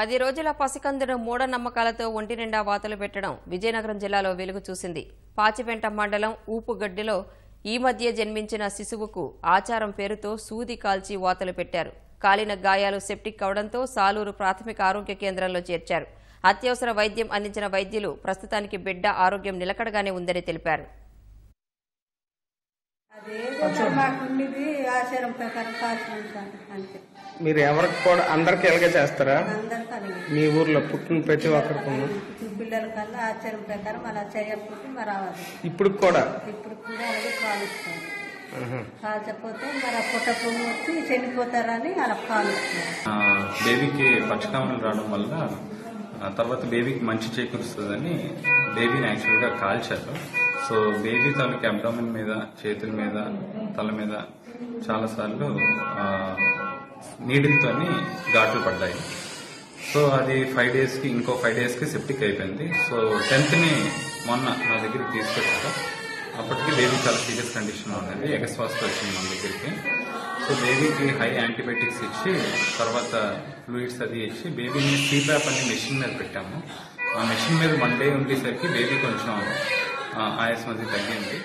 10 రోజుల పసికందును మూఢనమ్మకాలతో ఒంటి నిండా వాతలు పెట్టడం విజయనగరం జిల్లాలో వెలుగు చూసింది. పాచిపెంట మండలం ఊపుగడ్డిలో ఈ మధ్య జన్మించిన శిశువుకు ఆచారం పేరుతో సూది కాల్చి వాతలు పెట్టారు. కాలిన గాయాలు సెప్టిక్ అవడంతో సాలూరు ప్రాథమిక ఆరోగ్య కేంద్రంలో చేర్చారు. అత్యవసర వైద్యం అందించిన వైద్యులు ప్రస్తుతానికి బిడ్డ ఆరోగ్యం నిలకడగానే ఉందని తెలిపారు. మీరు ఎవరికి కూడా అందరికి ఎలాగే చేస్తారా? మీ ఊర్లో పుట్టిన ప్రతి ఒక్కరికి పిల్లల కల్లా ఆచారం ప్రకారం అలా చేయకపోతే మరి ఇప్పుడు కూడా అలాగే కాలుస్తారు. కాల్చకపోతే మరి పుట్ట పొంగు వచ్చి చనిపోతారని అలా కాలుస్తారు. బేబీకి పచ్చకామలు రావడం వల్ల తర్వాత బేబీకి మంచి చేకూరుస్తుందని బేబీని యాక్చువల్గా కాల్చారు. సో బేబీ తాలూకు అబ్డామిన్ మీద, చేతుల మీద, తల మీద చాలాసార్లు నీడిల్తోని ఘాట్లు పడ్డాయి. సో అది 5 డేస్కి ఇంకో 5 డేస్కి సెప్టిక్ అయిపోయింది. సో 10th మొన్న నా దగ్గరికి తీసుకొచ్చారు. అప్పటికి బేబీ చాలా సీరియస్ కండిషన్లో ఉన్నది. ఎగస్వాస్థ వచ్చింది మన దగ్గరికి. సో బేబీకి హై యాంటీబయాటిక్స్ ఇచ్చి తర్వాత ఫ్లూయిడ్స్ అది ఇచ్చి బేబీని CPAP అనే మెషిన్ మీద పెట్టాము. ఆ మెషిన్ మీద 1 డే ఉండేసరికి బేబీ కొంచెం ఆయాసం అది తగ్గింది.